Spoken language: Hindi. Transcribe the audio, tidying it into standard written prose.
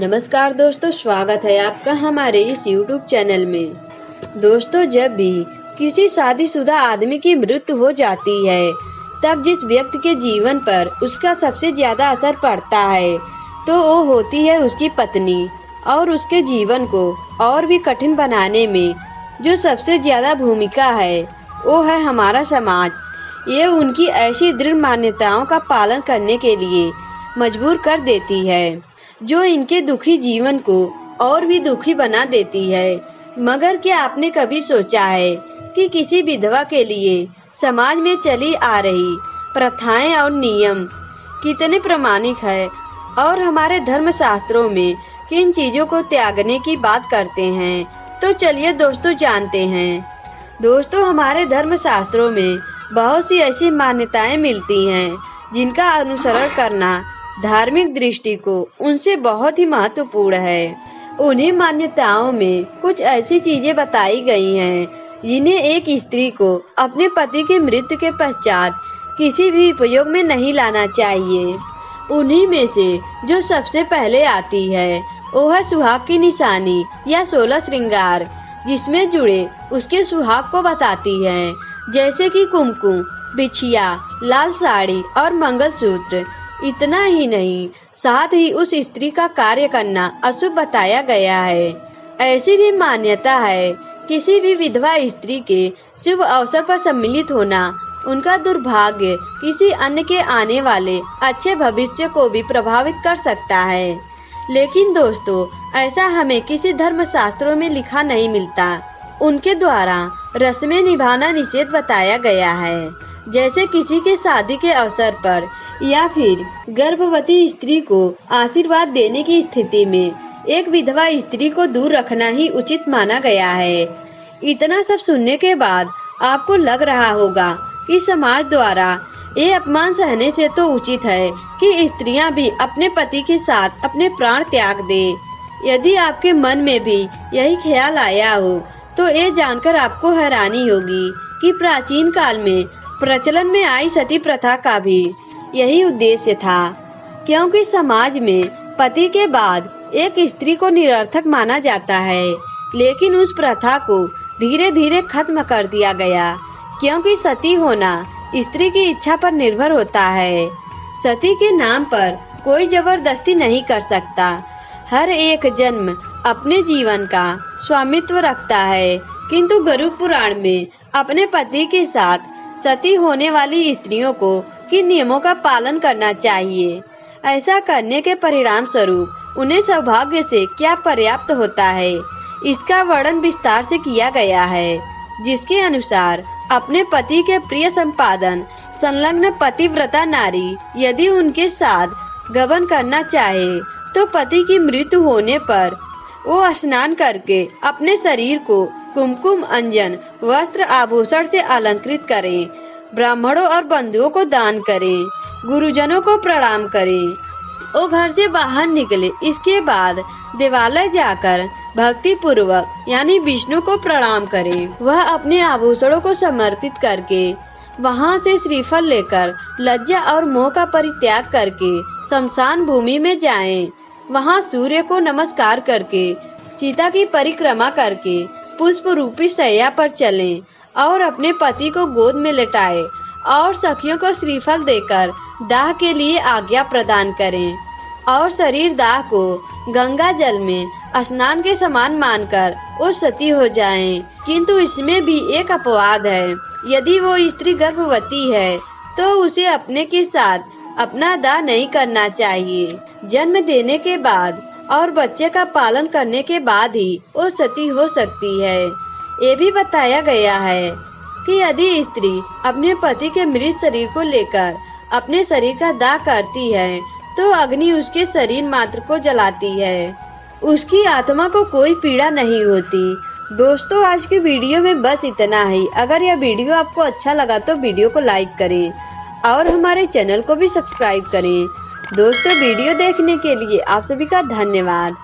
नमस्कार दोस्तों, स्वागत है आपका हमारे इस YouTube चैनल में। दोस्तों, जब भी किसी शादीशुदा आदमी की मृत्यु हो जाती है, तब जिस व्यक्ति के जीवन पर उसका सबसे ज्यादा असर पड़ता है तो वो होती है उसकी पत्नी। और उसके जीवन को और भी कठिन बनाने में जो सबसे ज्यादा भूमिका है वो है हमारा समाज। ये उनकी ऐसी दृढ़ मान्यताओं का पालन करने के लिए मजबूर कर देती है जो इनके दुखी जीवन को और भी दुखी बना देती है। मगर क्या आपने कभी सोचा है कि किसी विधवा के लिए समाज में चली आ रही प्रथाएं और नियम कितने प्रामाणिक है और हमारे धर्म शास्त्रों में किन चीजों को त्यागने की बात करते हैं? तो चलिए दोस्तों जानते हैं। दोस्तों, हमारे धर्म शास्त्रों में बहुत सी ऐसी मान्यताएं मिलती हैं जिनका अनुसरण करना धार्मिक दृष्टि को उनसे बहुत ही महत्वपूर्ण है। उन्हीं मान्यताओं में कुछ ऐसी चीजें बताई गई हैं जिन्हें एक स्त्री को अपने पति के मृत्यु के पश्चात किसी भी उपयोग में नहीं लाना चाहिए। उन्हीं में से जो सबसे पहले आती है वो है सुहाग की निशानी या 16 श्रृंगार, जिसमें जुड़े उसके सुहाग को बताती है, जैसे कि कुमकुम, बिछिया, लाल साड़ी और मंगलसूत्र। इतना ही नहीं, साथ ही उस स्त्री का कार्य करना अशुभ बताया गया है। ऐसी भी मान्यता है किसी भी विधवा स्त्री के शुभ अवसर पर सम्मिलित होना उनका दुर्भाग्य किसी अन्य के आने वाले अच्छे भविष्य को भी प्रभावित कर सकता है। लेकिन दोस्तों, ऐसा हमें किसी धर्म शास्त्रों में लिखा नहीं मिलता। उनके द्वारा रस्में निभाना निषेध बताया गया है, जैसे किसी के शादी के अवसर पर या फिर गर्भवती स्त्री को आशीर्वाद देने की स्थिति में एक विधवा स्त्री को दूर रखना ही उचित माना गया है। इतना सब सुनने के बाद आपको लग रहा होगा कि समाज द्वारा ये अपमान सहने से तो उचित है कि स्त्रियां भी अपने पति के साथ अपने प्राण त्याग दे। यदि आपके मन में भी यही ख्याल आया हो तो ये जानकर आपको हैरानी होगी कि प्राचीन काल में प्रचलन में आई सती प्रथा का भी यही उद्देश्य था, क्योंकि समाज में पति के बाद एक स्त्री को निरर्थक माना जाता है। लेकिन उस प्रथा को धीरे धीरे खत्म कर दिया गया, क्योंकि सती होना स्त्री की इच्छा पर निर्भर होता है। सती के नाम पर कोई जबरदस्ती नहीं कर सकता। हर एक जन्म अपने जीवन का स्वामित्व रखता है, किंतु गरुड़ पुराण में अपने पति के साथ सती होने वाली स्त्रियों को किन नियमों का पालन करना चाहिए, ऐसा करने के परिणाम स्वरूप उन्हें सौभाग्य से क्या पर्याप्त होता है, इसका वर्णन विस्तार से किया गया है। जिसके अनुसार अपने पति के प्रिय संपादन संलग्न पतिव्रता नारी यदि उनके साथ गबन करना चाहे तो पति की मृत्यु होने पर वो स्नान करके अपने शरीर को कुमकुम, अंजन, वस्त्र, आभूषण से अलंकृत करें, ब्राह्मणों और बंधुओं को दान करें, गुरुजनों को प्रणाम करें, वो घर से बाहर निकले। इसके बाद देवालय जाकर भक्ति पूर्वक यानी विष्णु को प्रणाम करें। वह अपने आभूषणों को समर्पित करके वहां से श्रीफल लेकर लज्जा और मोह का परित्याग करके शमशान भूमि में जाएं। वहां सूर्य को नमस्कार करके चिता की परिक्रमा करके पुष्प रूपी शैया पर चलें और अपने पति को गोद में लेटाएं और सखियों को श्रीफल देकर दाह के लिए आज्ञा प्रदान करें और शरीर दाह को गंगा जल में स्नान के समान मानकर वो सती हो जाएं। किंतु इसमें भी एक अपवाद है। यदि वो स्त्री गर्भवती है तो उसे अपने के साथ अपना दाह नहीं करना चाहिए। जन्म देने के बाद और बच्चे का पालन करने के बाद ही वो सती हो सकती है। ये भी बताया गया है कि यदि स्त्री अपने पति के मृत शरीर को लेकर अपने शरीर का दाह करती है तो अग्नि उसके शरीर मात्र को जलाती है, उसकी आत्मा को कोई पीड़ा नहीं होती। दोस्तों, आज की वीडियो में बस इतना ही। अगर यह वीडियो आपको अच्छा लगा तो वीडियो को लाइक करें और हमारे चैनल को भी सब्सक्राइब करें। दोस्तों, वीडियो देखने के लिए आप सभी का धन्यवाद।